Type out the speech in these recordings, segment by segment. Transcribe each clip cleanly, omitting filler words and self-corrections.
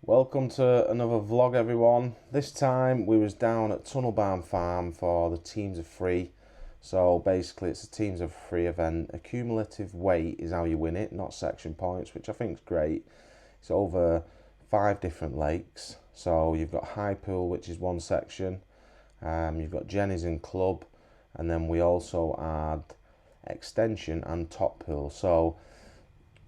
Welcome to another vlog, everyone. This time we was down at Tunnelbarn Farm for the Teams of Three. So basically it's a Teams of Three event. A cumulative weight is how you win it, not section points, which I think is great. It's over 5 different lakes. So you've got High Pool, which is one section. You've got Jennies and Club, and then we also add Extension and Top Pool. So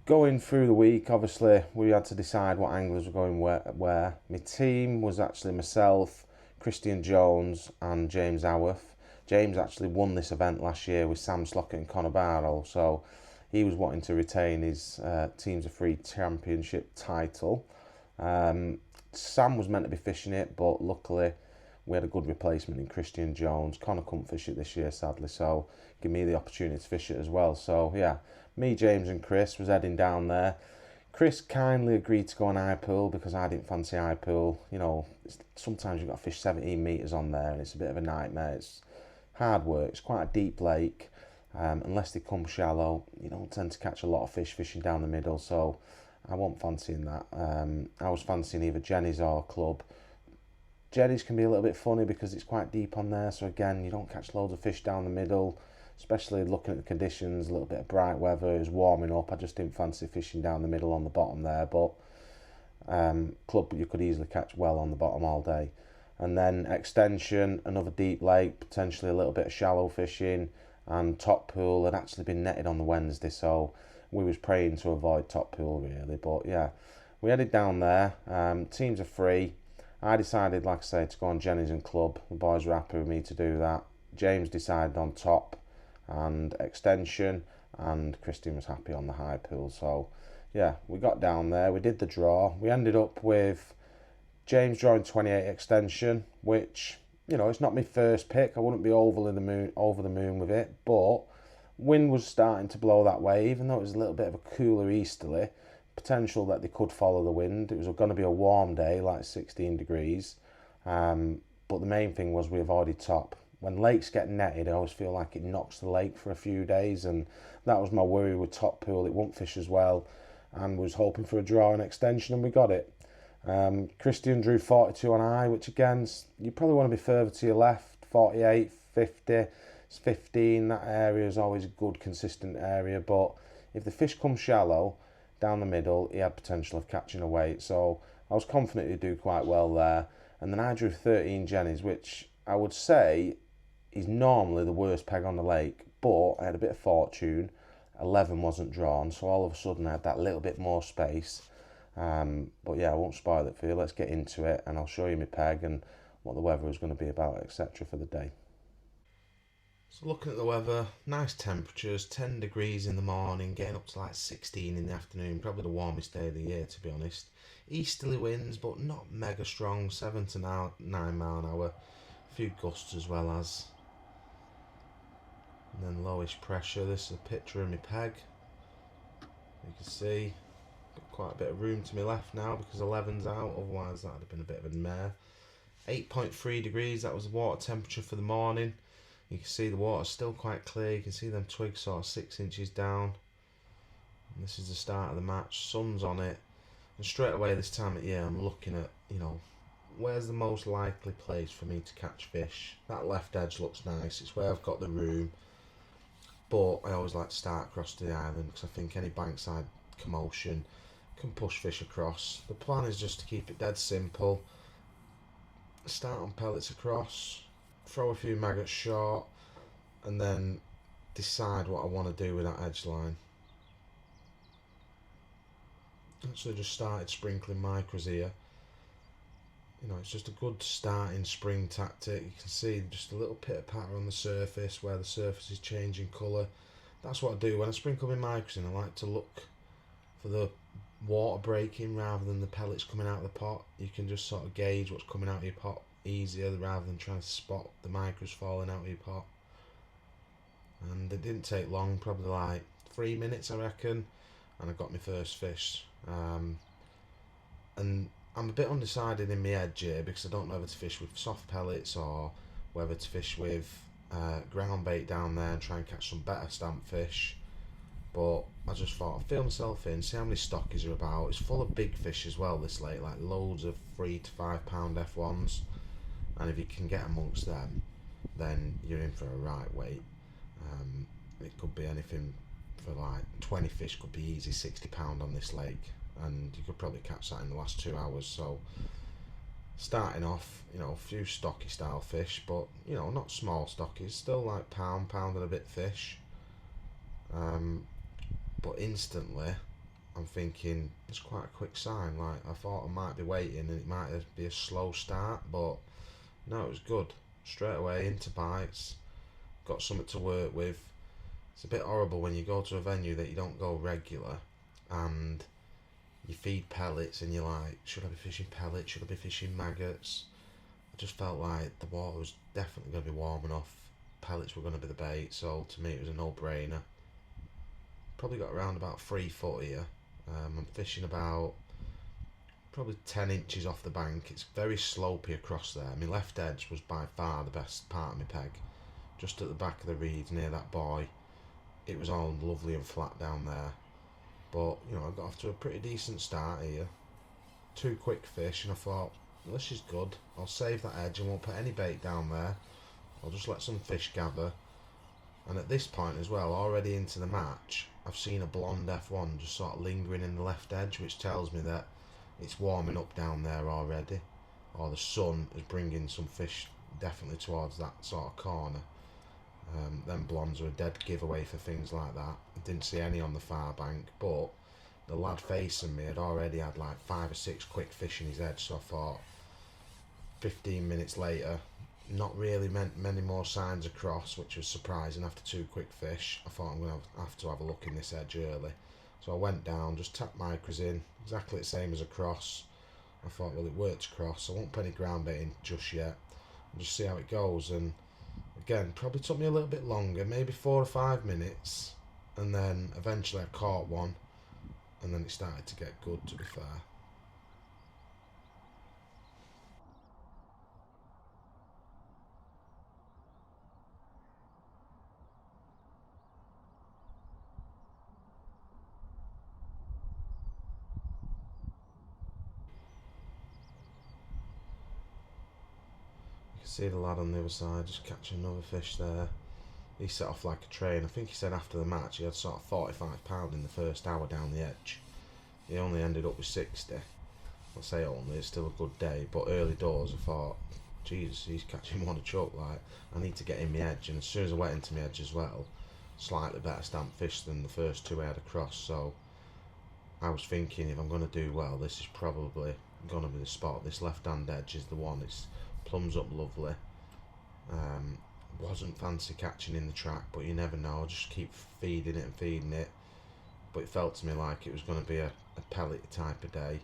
going through the week, obviously, we had to decide what anglers were going where. My team was actually myself, Kristian Jones, and James Howarth. James actually won this event last year with Sam Slockett and Conor Barrow, so he was wanting to retain his Teams of Three championship title. Sam was meant to be fishing it, but luckily we had a good replacement in Kristian Jones. Conor couldn't fish it this year, sadly, so give me the opportunity to fish it as well. So yeah, me, James and Chris was heading down there. Chris kindly agreed to go on high pool because I didn't fancy high pool. You know, sometimes you've got to fish 17 metres on there and it's a bit of a nightmare. It's hard work. It's quite a deep lake. Unless they come shallow, you don't tend to catch a lot of fish fishing down the middle, so I wasn't fancying that. I was fancying either Jennies or Club. Jennies can be a little bit funny because it's quite deep on there, so again, you don't catch loads of fish down the middle, especially looking at the conditions. A little bit of bright weather, it was warming up. I just didn't fancy fishing down the middle on the bottom there, but Club you could easily catch well on the bottom all day. And then Extension, another deep lake, potentially a little bit of shallow fishing, and Top Pool had actually been netted on the Wednesday, so we was praying to avoid Top Pool really. But yeah, we headed down there. Teams of three. I decided, like I say, to go on Jennies and Club. The boys were happy with me to do that. James decided on Top and Extension, and Kristian was happy on the High Pool. So yeah, we got down there, we did the draw. We ended up with James drawing 28 Extension, which, you know, it's not my first pick. I wouldn't be over the moon with it, but wind was starting to blow that way, even though it was a little bit of a cooler easterly. Potential that they could follow the wind. It was going to be a warm day, like 16 degrees. But the main thing was we avoided Top. When lakes get netted, I always feel like it knocks the lake for a few days, and that was my worry with Top Pool. It won't fish as well, and was hoping for a draw and Extension, and we got it. Kristian drew 42 on high, which again, you probably want to be further to your left. 48, 50, 15, that area is always a good, consistent area, but if the fish come shallow, down the middle, he had potential of catching a weight, so I was confident he'd do quite well there. And then I drew 13 Jennies, which I would say is normally the worst peg on the lake, but I had a bit of fortune. 11 wasn't drawn, so all of a sudden I had that little bit more space. But yeah, I won't spoil it for you. Let's get into it, and I'll show you my peg and what the weather was going to be about, etc. for the day. So looking at the weather, nice temperatures, 10 degrees in the morning, getting up to like 16 in the afternoon, probably the warmest day of the year to be honest. Easterly winds, but not mega strong, 7 to 9 mile an hour, a few gusts as well as. And then lowish pressure. This is a picture of my peg. You can see, got quite a bit of room to my left now because 11's out, otherwise that would have been a bit of a mare. 8.3 degrees, that was the water temperature for the morning. You can see the water's still quite clear. You can see them twigs sort of 6 inches down. And this is the start of the match. Sun's on it. And straight away this time of year I'm looking at, you know, where's the most likely place for me to catch fish. That left edge looks nice. It's where I've got the room. But I always like to start across to the island because I think any bankside commotion can push fish across. The plan is just to keep it dead simple. Start on pellets across, throw a few maggots short, and then decide what I want to do with that edge line. Actually just started sprinkling micros here. You know, it's just a good starting spring tactic. You can see just a little pitter patter on the surface where the surface is changing colour. That's what I do when I sprinkle my micros in. I like to look for the water breaking rather than the pellets coming out of the pot. You can just sort of gauge what's coming out of your pot easier rather than trying to spot the micros falling out of your pot. And it didn't take long, probably like 3 minutes I reckon, and I got my first fish. And I'm a bit undecided in my edge here because I don't know whether to fish with soft pellets or whether to fish with ground bait down there and try and catch some better stamp fish. But I just thought I'd fill myself in, see how many stockies are about. It's full of big fish as well this lake, like loads of £3 to £5 F1s. And if you can get amongst them, then you're in for a right weight. It could be anything for like 20 fish, could be easy £60 on this lake, and you could probably catch that in the last 2 hours. So starting off, a few stocky style fish, but not small stockies, still like pound and a bit fish. But instantly I'm thinking it's quite a quick sign. Like, I thought I might be waiting and it might be a slow start, but no, it was good. Straight away into bites, got something to work with. It's a bit horrible when you go to a venue that you don't go regular and you feed pellets and you're like, should I be fishing pellets? Should I be fishing maggots? I just felt like the water was definitely going to be warm enough. Pellets were going to be the bait, so to me it was a no-brainer. Probably got around about 3 foot here. I'm fishing about probably 10 inches off the bank. It's very slopey across there. My left edge was by far the best part of my peg. Just at the back of the reeds near that buoy, it was all lovely and flat down there. But I got off to a pretty decent start here. 2 quick fish, and I thought, well, this is good. I'll save that edge and won't put any bait down there. I'll just let some fish gather. And at this point as well, already into the match, I've seen a blonde F1 just sort of lingering in the left edge, which tells me that it's warming up down there already, or the sun is bringing some fish definitely towards that sort of corner. Them blondes are a dead giveaway for things like that. I didn't see any on the far bank, but the lad facing me had already had like 5 or 6 quick fish in his edge, so I thought 15 minutes later, not really many more signs across, which was surprising after 2 quick fish. I thought I'm going to have to have a look in this edge early. So I went down, just tapped micros in, exactly the same as across. I thought, well, it works across, I won't put any ground bait in just yet, and just see how it goes. And again, probably took me a little bit longer, maybe 4 or 5 minutes, and then eventually I caught one, and then it started to get good, to be fair. You can see the lad on the other side just catching another fish there. He set off like a train. I think he said after the match he had sort of £45 in the first hour down the edge. He only ended up with 60. I'll say only, it's still a good day, but early doors I thought, Jesus, he's catching one a chuck. Like, I need to get in my edge, and as soon as I went into my edge as well, slightly better stamp fish than the first 2 I had across. So I was thinking, if I'm going to do well, this is probably going to be the spot. This left hand edge is the one. It's plums up lovely. Wasn't fancy catching in the track, but you never know. Just keep feeding it, but it felt to me like it was going to be a pellet type of day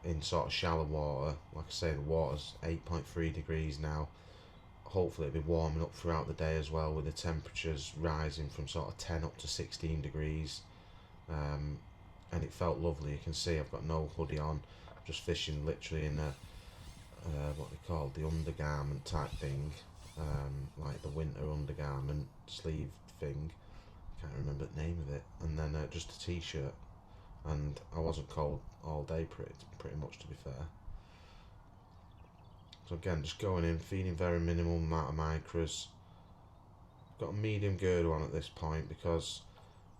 in sort of shallow water. Like I say, the water's 8.3 degrees now. Hopefully it'll be warming up throughout the day as well, with the temperatures rising from sort of 10 up to 16 degrees. And it felt lovely. You can see I've got no hoodie on, I'm just fishing literally in a what they call the undergarment type thing, like the winter undergarment sleeve thing. Can't remember the name of it. And then just a t-shirt, and I wasn't cold all day pretty much, to be fair. So again, just going in, feeding very minimal amount of micros. Got a medium girder on at this point because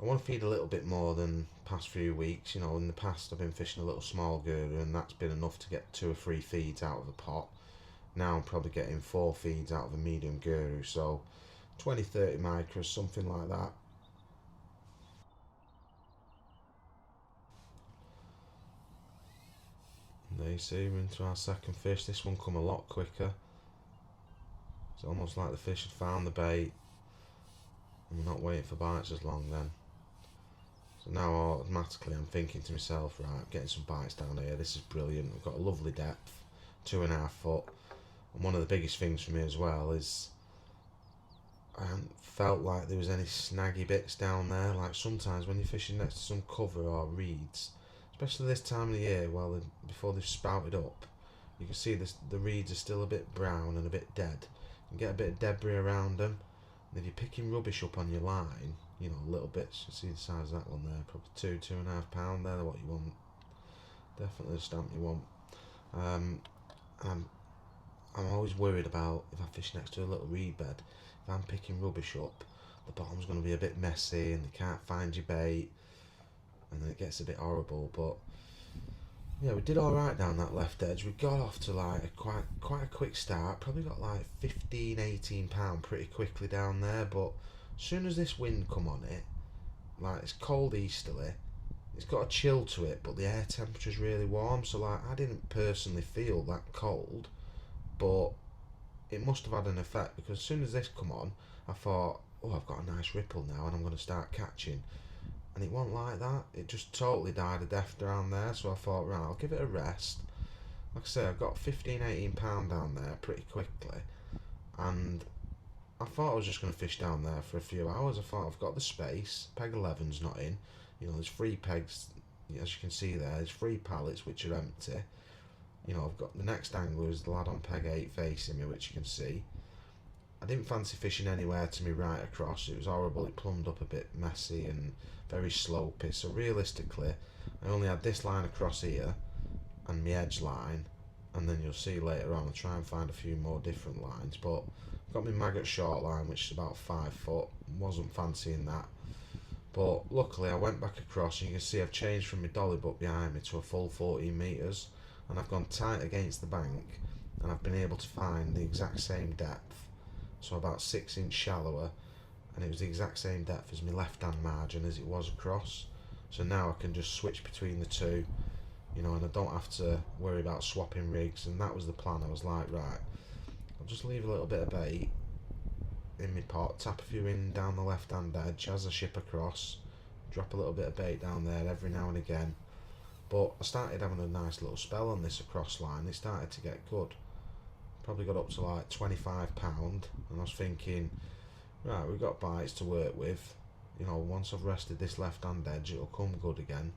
I want to feed a little bit more than past few weeks. In the past I've been fishing a little small girder, and that's been enough to get 2 or 3 feeds out of a pot. Now I'm probably getting 4 feeds out of a medium girder, so 20-30 micros, something like that. And there you see, we're into our second fish. This one come a lot quicker. It's almost like the fish had found the bait, and we're not waiting for bites as long then. So now automatically I'm thinking to myself, right, I'm getting some bites down here, this is brilliant. I've got a lovely depth, 2.5 foot. And one of the biggest things for me as well is I haven't felt like there was any snaggy bits down there. Like sometimes when you're fishing next to some cover or reeds, especially this time of the year, before they've spouted up, you can see the reeds are still a bit brown and a bit dead. You can get a bit of debris around them, and if you're picking rubbish up on your line, you know, little bits. You see the size of that one there, probably £2.5 there, what you want. Definitely the stamp you want. I'm always worried about if I fish next to a little reed bed, if I'm picking rubbish up, the bottom's going to be a bit messy and you can't find your bait, and then it gets a bit horrible. But yeah, we did all right down that left edge. We got off to like quite a quick start. Probably got like 15-18 pound pretty quickly down there. But as soon as this wind come on it, like it's cold easterly, it's got a chill to it, but the air temperature's really warm. So like I didn't personally feel that cold, but it must have had an effect, because as soon as this come on, I thought, oh, I've got a nice ripple now, and I'm going to start catching. And it wasn't like that. It just totally died a death down there. So I thought, right, I'll give it a rest. Like I say, I got 15-18 pound down there pretty quickly, and I thought I was just going to fish down there for a few hours. I thought, I've got the space. Peg 11's not in. You know, there's 3 pegs, as you can see there. There's 3 pallets which are empty. You know, I've got the next angler is the lad on peg 8 facing me, which you can see. I didn't fancy fishing anywhere to me right across. It was horrible. It plumbed up a bit messy and very slopey. So realistically, I only had this line across here and my edge line, and then you'll see later on I'll try and find a few more different lines. But I've got my maggot short line, which is about 5 foot. Wasn't fancying that. But luckily I went back across, and you can see I've changed from my dolly butt behind me to a full 14 metres, and I've gone tight against the bank, and I've been able to find the exact same depth, so about 6 inch shallower, and it was the exact same depth as my left hand margin as it was across. So now I can just switch between the two, you know, and I don't have to worry about swapping rigs. And that was the plan. I was like, right, I'll just leave a little bit of bait in my pot, tap a few in down the left hand edge as I ship across, drop a little bit of bait down there every now and again. But I started having a nice little spell on this across line. It started to get good. Probably got up to like 25 pound, and I was thinking, right, we've got bites to work with. You know, once I've rested this left hand edge, it'll come good again.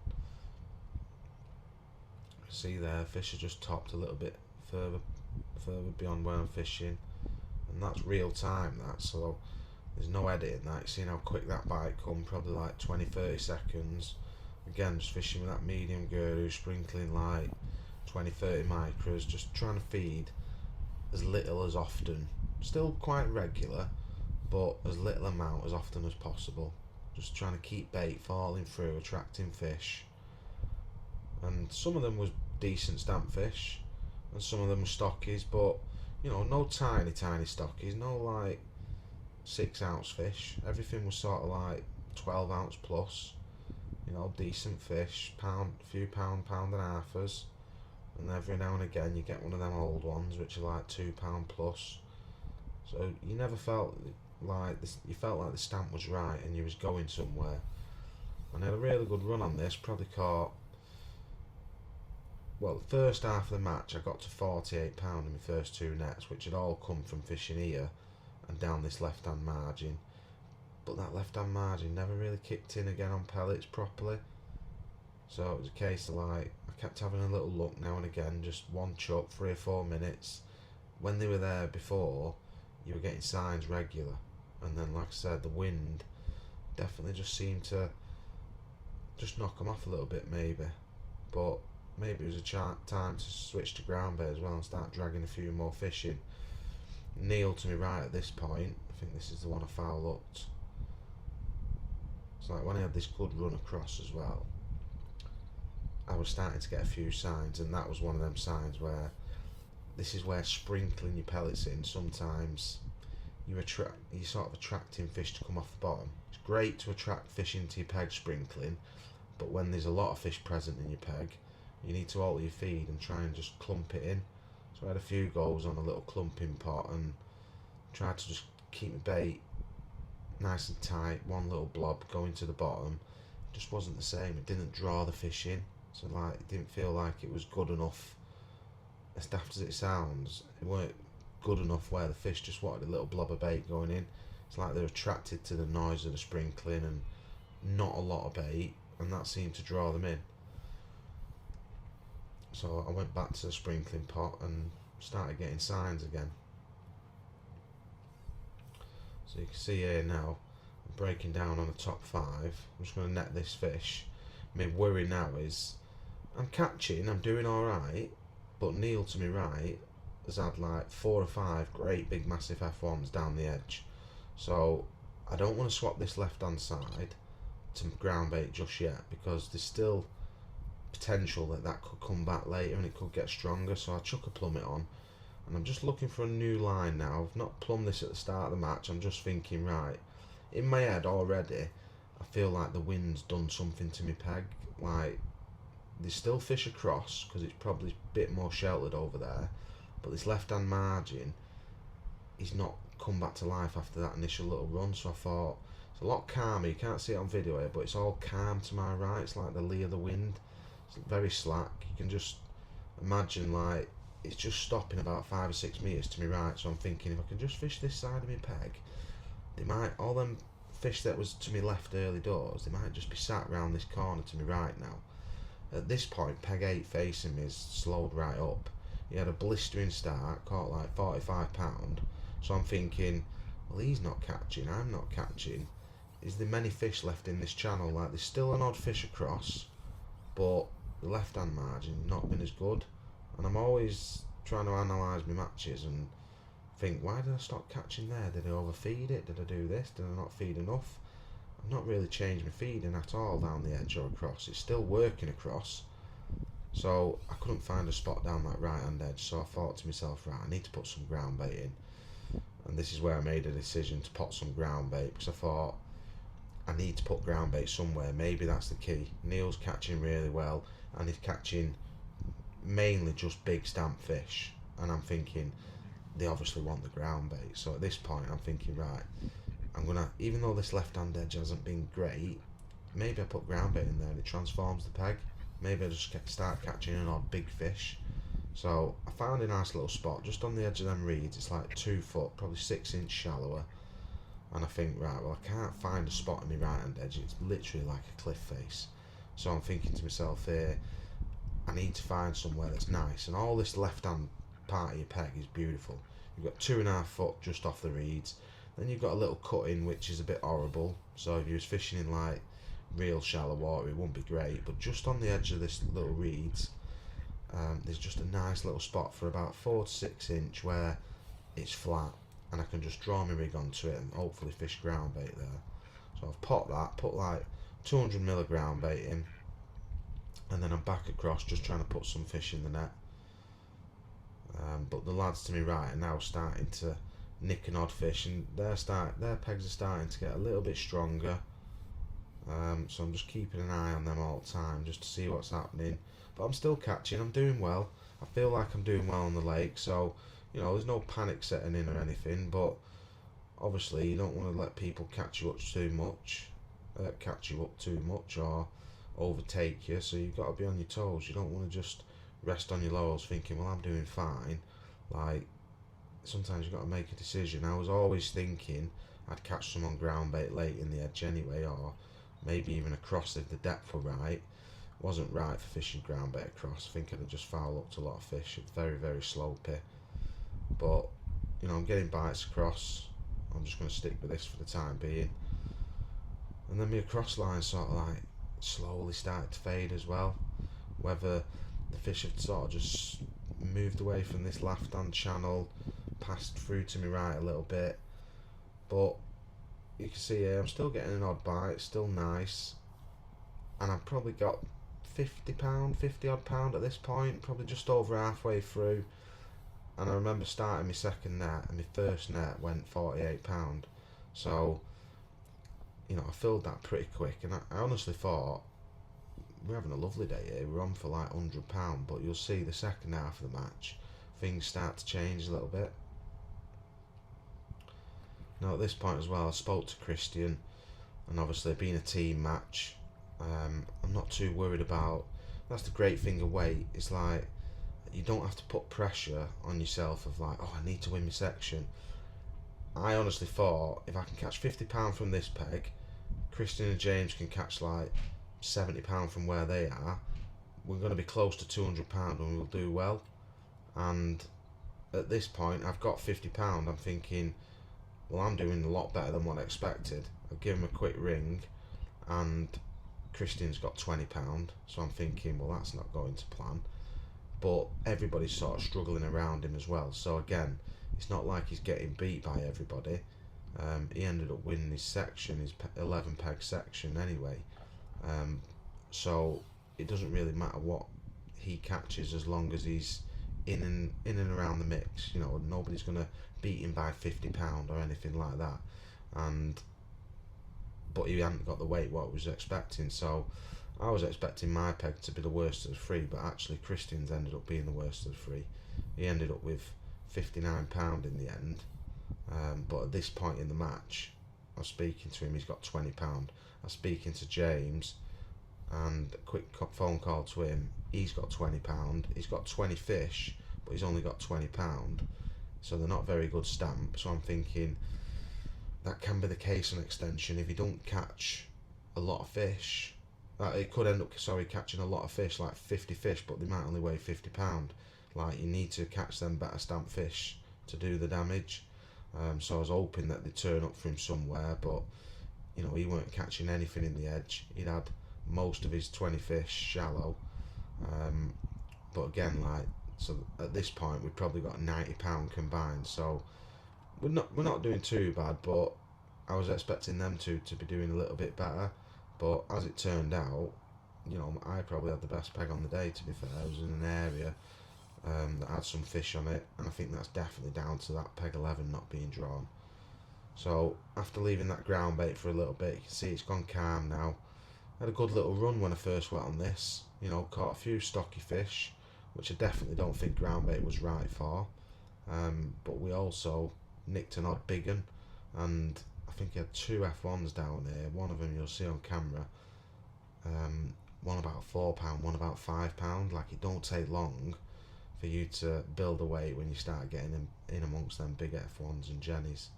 See there, fish are just topped a little bit further beyond where I'm fishing, and that's real time, that, so there's no editing that. Seeing how quick that bite come, probably like 20-30 seconds. Again, just fishing with that medium guru, sprinkling like 20-30 micros, just trying to feed as little as often. Still quite regular, but as little amount as often as possible. Just trying to keep bait falling through, attracting fish. And some of them was decent stamp fish, and some of them were stockies, but you know, no tiny stockies, no like 6 ounce fish. Everything was sort of like 12 ounce plus. You know, decent fish, a few pound and a halfers, and every now and again you get one of them old ones which are like £2 plus. So you never felt like this. You felt like the stamp was right and you was going somewhere. And I had a really good run on this. Probably caught, well, the first half of the match I got to £48 in my first 2 nets, which had all come from fishing here and down this left hand margin. But that left hand margin never really kicked in again on pellets properly. So it was a case of like, I kept having a little look now and again, just one chuck, 3 or 4 minutes. When they were there before, you were getting signs regular. And then, like I said, the wind definitely just seemed to just knock them off a little bit maybe. But maybe it was a time to switch to ground bait as well and start dragging a few more fish in. Neil to me right at this point, I think this is the one I foul hooked. It's like when I had this good run across as well, I was starting to get a few signs, and that was one of them signs where this is where sprinkling your pellets in, sometimes you're sort of attracting fish to come off the bottom. It's great to attract fish into your peg sprinkling, but when there's a lot of fish present in your peg, you need to alter your feed and try and just clump it in. So I had a few goes on a little clumping pot and tried to just keep my bait nice and tight, one little blob going to the bottom. Just wasn't the same. It didn't draw the fish in, so like it didn't feel like it was good enough. As daft as it sounds, it weren't good enough where the fish just wanted a little blob of bait going in. It's like they're attracted to the noise of the sprinkling and not a lot of bait, and that seemed to draw them in. So I went back to the sprinkling pot and started getting signs again. So you can see here now, I'm breaking down on the top 5. I'm just going to net this fish. My worry now is I'm catching, I'm doing alright, but Neil to my right has had like 4 or 5 great big massive F1s down the edge. So I don't want to swap this left hand side to ground bait just yet, because there's still potential that could come back later and it could get stronger. So I chuck a plummet on and I'm just looking for a new line now. I've not plumbed this at the start of the match. I'm just thinking, right, in my head already I feel like the wind's done something to me peg. Like, there's still fish across because it's probably a bit more sheltered over there, but this left hand margin is not come back to life after that initial little run. So I thought, it's a lot calmer. You can't see it on video here, but it's all calm to my right. It's like the lee of the wind. It's very slack. You can just imagine like it's just stopping about 5 or 6 metres to my right. So I'm thinking, if I can just fish this side of my peg, they might, all them fish that was to my left early doors, they might just be sat round this corner to my right now. At this point, peg 8 facing me has slowed right up. He had a blistering start, caught like £45. So I'm thinking, well, he's not catching, I'm not catching. Is there many fish left in this channel? Like, there's still an odd fish across, but the left hand margin not been as good. And I'm always trying to analyse my matches and think, why did I stop catching there? Did I overfeed it? Did I do this? Did I not feed enough? I've not really changed my feeding at all down the edge or across. It's still working across. So I couldn't find a spot down that right hand edge. So I thought to myself, right, I need to put some ground bait in. And this is where I made a decision to put some ground bait, because I thought I need to put ground bait somewhere. Maybe that's the key. Neil's catching really well and he's catching mainly just big stamp fish. And I'm thinking, they obviously want the ground bait. So at this point I'm thinking, right, I'm gonna, even though this left hand edge hasn't been great, maybe I put ground bait in there and it transforms the peg. Maybe I just start catching an odd big fish. So I found a nice little spot just on the edge of them reeds. It's like 2 foot, probably 6 inch shallower. And I think, right, well, I can't find a spot in my right hand edge. It's literally like a cliff face. So I'm thinking to myself here, I need to find somewhere that's nice. And all this left hand part of your peg is beautiful. You've got 2.5 foot just off the reeds. Then you've got a little cut in which is a bit horrible. So if you was fishing in like real shallow water, it wouldn't be great. But just on the edge of this little reeds, there's just a nice little spot for about 4 to 6 inch where it's flat, and I can just draw my rig onto it and hopefully fish ground bait there. So I've put like 200 ground bait in, and then I'm back across just trying to put some fish in the net. But the lads to me right are now starting to nick an odd fish, and their pegs are starting to get a little bit stronger. So I'm just keeping an eye on them all the time just to see what's happening. But I'm still catching, I'm doing well. I feel like I'm doing well on the lake, so you know, there's no panic setting in or anything, but obviously you don't want to let people catch you up too much or overtake you, so you've got to be on your toes. You don't want to just rest on your laurels thinking, well, I'm doing fine. Like, sometimes you've got to make a decision. I was always thinking I'd catch some on ground bait late in the edge anyway, or maybe even across if the depth were right. Wasn't right for fishing ground bait across. I think I'd have just foul hooked a lot of fish. It's very, very slopey. But, you know, I'm getting bites across. I'm just going to stick with this for the time being. And then my across line sort of like slowly started to fade as well. Whether the fish have sort of just moved away from this left hand channel, passed through to me right a little bit. But you can see here I'm still getting an odd bite, still nice. And I've probably got £50 odd at this point, probably just over halfway through. And I remember starting my second net, and my first net went £48. So, you know, I filled that pretty quick, and I honestly thought, we're having a lovely day here, we're on for like £100, but you'll see the second half of the match, things start to change a little bit. Now at this point as well, I spoke to Kristian, and obviously being a team match, I'm not too worried about. That's the great thing of weight. It's like you don't have to put pressure on yourself of like, oh, I need to win my section. I honestly thought if I can catch £50 from this peg, Kristian and James can catch like £70 from where they are. We're going to be close to £200 and we'll do well. And at this point, I've got £50. I'm thinking, well, I'm doing a lot better than what I expected. I give him a quick ring, and Kristian's got £20, so I'm thinking, well, that's not going to plan. But everybody's sort of struggling around him as well. So again, it's not like he's getting beat by everybody. He ended up winning his section, his 11 peg section anyway. So it doesn't really matter what he catches as long as he's in and around the mix. You know, nobody's gonna beat him by £50 or anything like that. But he hadn't got the weight what I was expecting. So I was expecting my peg to be the worst of the three, but actually Kristian's ended up being the worst of the three. He ended up with £59 in the end. But at this point in the match, I was speaking to him, he's got £20. I was speaking to James, and a quick phone call to him, he's got £20. He's got 20 fish, but he's only got £20. So they're not very good stamp. So I'm thinking that can be the case on extension. If you don't catch a lot of fish, it could end up catching a lot of fish, like 50 fish, but they might only weigh £50. Like, you need to catch them better stamp fish to do the damage. So I was hoping that they'd turn up for him somewhere, but you know, he weren't catching anything in the edge. He'd had most of his 20 fish shallow. But again, like, so at this point we've probably got £90 combined, so we're not doing too bad, but I was expecting them to be doing a little bit better. But as it turned out, you know, I probably had the best peg on the day, to be fair. I was in an area that had some fish on it, and I think that's definitely down to that peg 11 not being drawn. So after leaving that ground bait for a little bit, you can see it's gone calm now. I had a good little run when I first went on this, you know, caught a few stocky fish, which I definitely don't think ground bait was right for. But we also nicked an odd big un, and I think he had two F1s down here. One of them you'll see on camera. One about £4, one about £5. Like, it don't take long for you to build a weight when you start getting in amongst them big F1s and Jennies.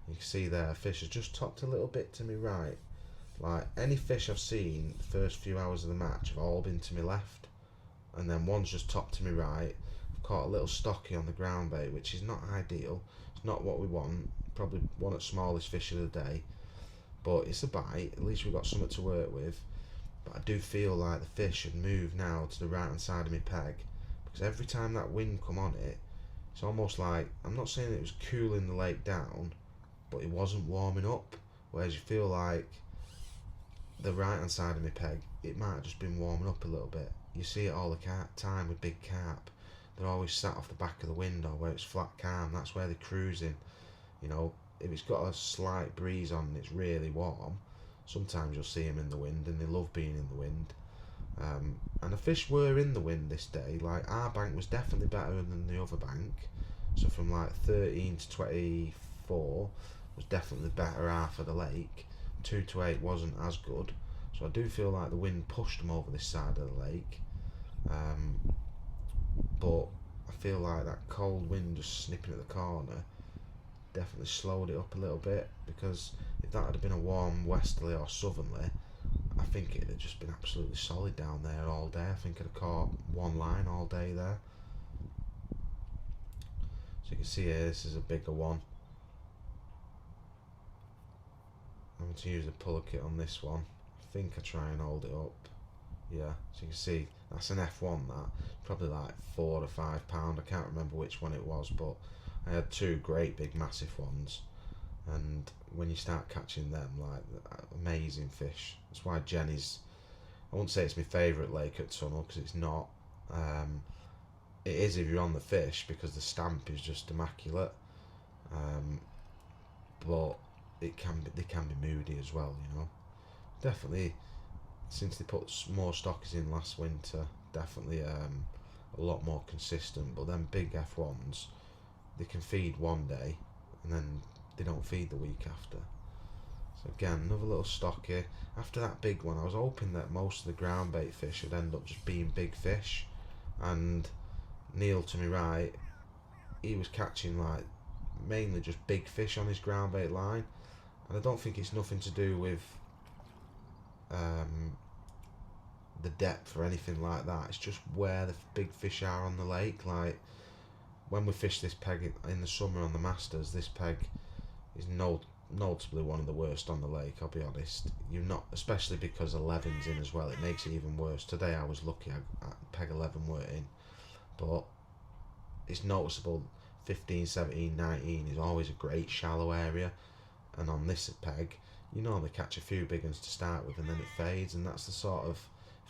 You can see there, fish has just topped a little bit to me right. Like, any fish I've seen the first few hours of the match have all been to my left, and then one's just topped to me right. I've caught a little stocky on the ground bait, which is not ideal. It's not what we want. Probably one of the smallest fish of the day, but it's a bite. At least we've got something to work with. But I do feel like the fish should move now to the right hand side of my peg, because every time that wind come on it, it's almost like, I'm not saying it was cooling the lake down, but it wasn't warming up. Whereas you feel like the right hand side of my peg, it might have just been warming up a little bit. You see it all the time with big carp. They're always sat off the back of the window where it's flat calm. That's where they're cruising. You know, if it's got a slight breeze on and it's really warm, sometimes you'll see them in the wind, and they love being in the wind. And the fish were in the wind this day. Like, our bank was definitely better than the other bank. So from like 13 to 24 was definitely the better half of the lake. 2 to 8 wasn't as good. So I do feel like the wind pushed them over this side of the lake. But I feel like that cold wind just snipping at the corner definitely slowed it up a little bit, because if that had been a warm westerly or southerly, I think it had just been absolutely solid down there all day. I think I'd have caught one line all day there. So you can see here, this is a bigger one. I'm going to use a puller kit on this one. I think I try and hold it up. Yeah, so you can see that's an F1, that probably like £4 or £5. I can't remember which one it was, but I had two great big massive ones, and when you start catching them, like, amazing fish. That's why Jennies, I wouldn't say it's my favourite lake at Tunnel, because it's not. It is if you're on the fish, because the stamp is just immaculate. But they can be moody as well, you know. Definitely, since they put more stockies in last winter, definitely a lot more consistent. But then big F1s, they can feed one day and then they don't feed the week after. So again, another little stocky. After that big one, I was hoping that most of the ground bait fish would end up just being big fish, and Neil to my right, he was catching like mainly just big fish on his ground bait line, and I don't think it's nothing to do with the depth or anything like that. It's just where the big fish are on the lake. Like, when we fished this peg in the summer on the Masters, this peg is notably one of the worst on the lake, I'll be honest. You're not, especially because 11's in as well, it makes it even worse. Today I was lucky, peg 11 weren't in, but it's noticeable. 15, 17, 19 is always a great shallow area, and on this peg you normally catch a few big ones to start with and then it fades, and that's the sort of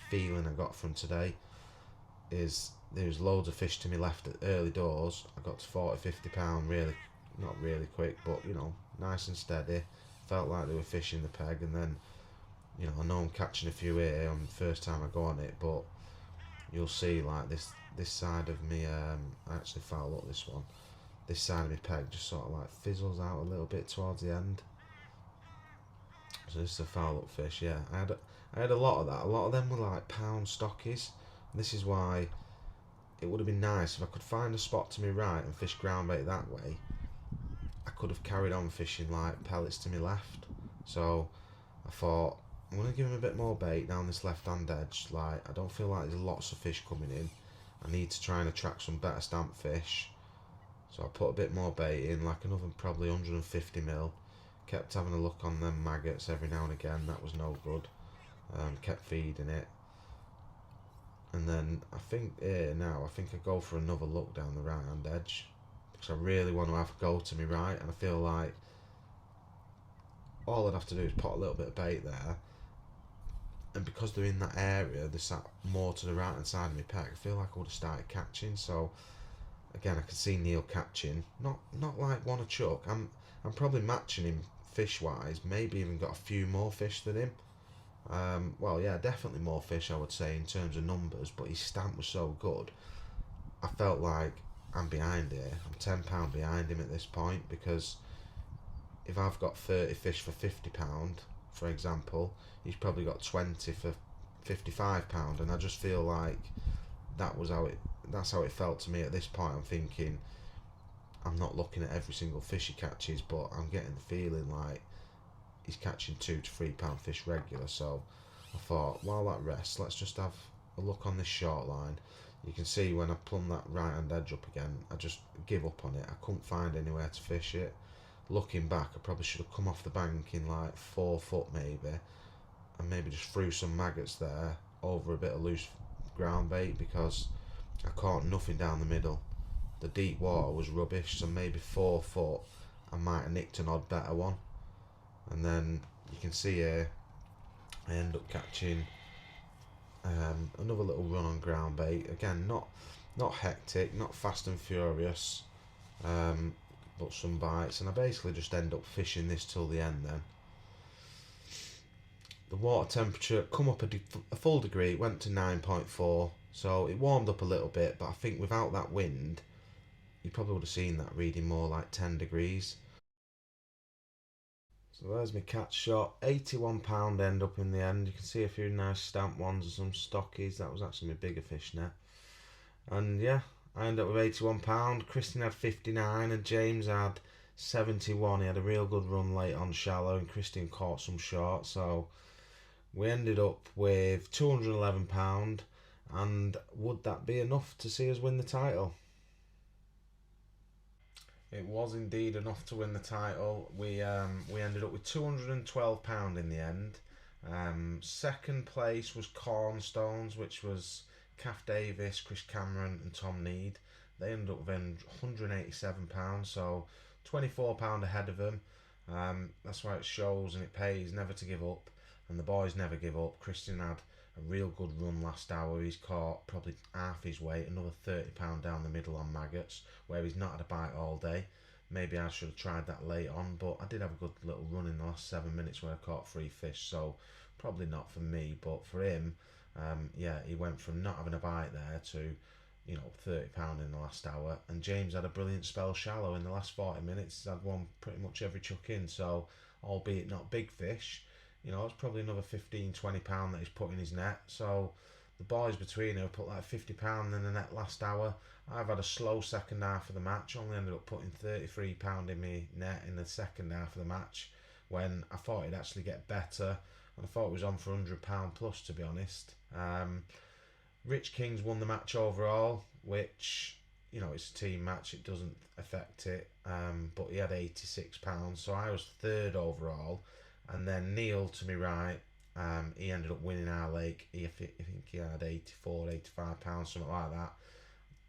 feeling I got from today. Is there's loads of fish to me left at early doors. I got to 40-50 pound really, not really quick, but nice and steady. Felt like they were fishing the peg, and then I know I'm catching a few here on the first time I go on it, but you'll see like this side of me, I actually foul up this one. This side of my peg just sort of like fizzles out a little bit towards the end. So this is a foul up fish, yeah. I had a lot of that. A lot of them were like pound stockies. And this is why it would have been nice if I could find a spot to my right and fish ground bait that way. I could have carried on fishing like pellets to my left. So I thought, I'm going to give him a bit more bait down this left hand edge. Like, I don't feel like there's lots of fish coming in. I need to try and attract some better stamp fish. So I put a bit more bait in, like another probably 150 mil. Kept having a look on them maggots every now and again. That was no good. Kept feeding it. And then I think I think I go for another look down the right hand edge, because I really want to have a go to me right, and I feel like all I'd have to do is put a little bit of bait there, and because they're in that area, they're sat more to the right hand side of my peg, I feel like I would have started catching. So again, I can see Neil catching, not like one a chuck. I'm probably matching him fish wise, maybe even got a few more fish than him. Well, yeah, definitely more fish, I would say, in terms of numbers, but his stamp was so good. I felt like I'm behind here. I'm £10 behind him at this point, because if I've got 30 fish for £50, for example, he's probably got 20 for £55, and I just feel like that's how it felt to me at this point. I'm thinking, I'm not looking at every single fish he catches, but I'm getting the feeling like he's catching £2 to £3 fish regular. So I thought, while that rests, let's just have a look on this short line. You can see when I plumb that right hand edge up again, I just give up on it. I couldn't find anywhere to fish it. Looking back, I probably should have come off the bank in like 4 foot maybe, and maybe just threw some maggots there over a bit of loose ground bait, because I caught nothing down the middle. The deep water was rubbish, so maybe 4 foot I might have nicked an odd better one. And then you can see here I end up catching another little run on ground bait. Again, not hectic, not fast and furious, but some bites, and I basically just end up fishing this till the end. Then the water temperature come up a full degree, it went to 9.4, so it warmed up a little bit, but I think without that wind you probably would have seen that reading more like 10 degrees. So there's my catch shot, £81 end up in the end. You can see a few nice stamp ones and some stockies. That was actually my bigger fish net. And yeah, I ended up with £81. Kristian had 59 and James had 71. He had a real good run late on shallow, and Kristian caught some short. So we ended up with £211. And would that be enough to see us win the title? It was indeed enough to win the title. We ended up with £212 in the end. Second place was Cornstones, which was Kath Davis, Chris Cameron and Tom Need. They ended up with £187, so £24 ahead of them. That's why it shows and it pays never to give up, and the boys never give up. Kristian had a real good run last hour. He's caught probably half his weight, another £30 down the middle on maggots, where he's not had a bite all day. Maybe I should have tried that late on, but I did have a good little run in the last 7 minutes where I caught 3 fish, so probably not for me, but for him, yeah, he went from not having a bite there to £30 in the last hour. And James had a brilliant spell shallow in the last 40 minutes. He's had one pretty much every chuck in, so albeit not big fish, it's probably another £15-20 that he's put in his net. So the boys between them put like £50 in the net last hour. I've had a slow second half of the match, only ended up putting £33 in my net in the second half of the match, when I thought it'd actually get better, and I thought it was on for £100 plus, to be honest. Rich Kings won the match overall, which it's a team match, it doesn't affect it. But he had £86, so I was third overall. And then Neil to me right, he ended up winning our lake. I think he had 84, £85, something like that.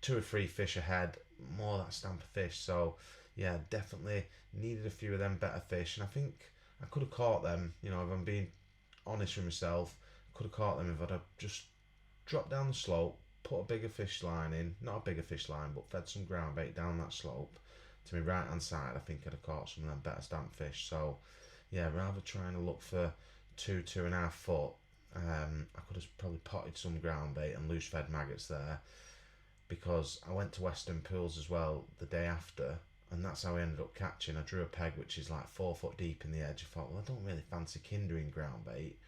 2 or 3 fish ahead, more that stamp of fish. So yeah, definitely needed a few of them better fish, and I think I could have caught them. If I'm being honest with myself, I could have caught them if I'd have just dropped down the slope, put a bigger fish line in, not a bigger fish line, but fed some ground bait down that slope to my right hand side. I think I'd have caught some of them better stamp fish. So yeah, rather trying to look for 2.5 foot, I could have probably potted some ground bait and loose fed maggots there, because I went to Western Pools as well the day after, and that's how I ended up catching. I drew a peg which is like 4 foot deep in the edge. I thought, well, I don't really fancy kindering ground bait,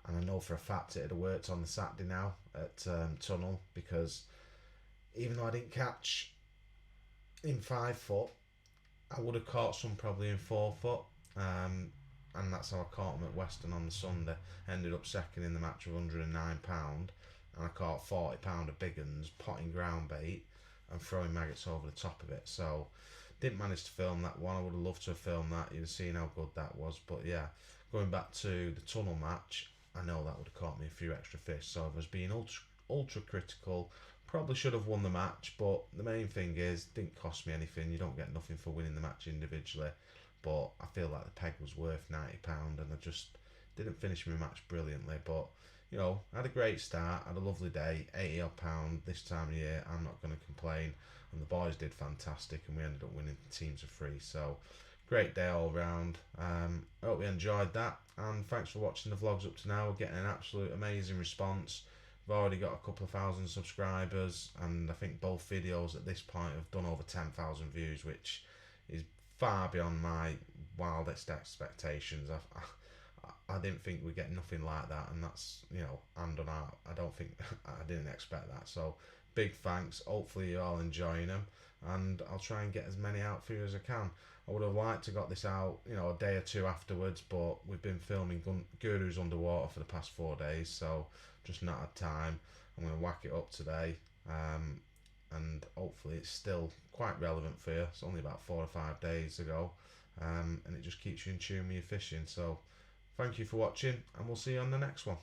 and I know for a fact it had worked on the Saturday now at Tunnel, because even though I didn't catch in 5 foot, I would have caught some probably in 4 foot. And that's how I caught them at Western on the Sunday. Ended up second in the match with £109, and I caught £40 of big uns, potting ground bait and throwing maggots over the top of it. So didn't manage to film that one. I would have loved to have filmed that. You'd have seen how good that was. But yeah, going back to the Tunnel match, I know that would have caught me a few extra fish. So if I was being ultra critical, probably should have won the match. But the main thing is, it didn't cost me anything. You don't get nothing for winning the match individually. But I feel like the peg was worth £90, and I just didn't finish my match brilliantly. But I had a great start, had a lovely day, £80 this time of year. I'm not going to complain, and the boys did fantastic, and we ended up winning the teams of 3. So great day all round. I hope you enjoyed that, and thanks for watching the vlogs up to now. We're getting an absolute amazing response. We've already got a couple of thousand subscribers, and I think both videos at this point have done over 10,000 views, which is far beyond my wildest expectations. I didn't think we'd get nothing like that, and that's hand on heart. I don't think I didn't expect that. So big thanks. Hopefully you're all enjoying them, and I'll try and get as many out for you as I can. I would have liked to got this out a day or two afterwards, but we've been filming Guru's underwater for the past 4 days, so just not had time. I'm going to whack it up today, and hopefully it's still quite relevant for you. It's only about 4 or 5 days ago, and it just keeps you in tune with your fishing. So thank you for watching, and we'll see you on the next one.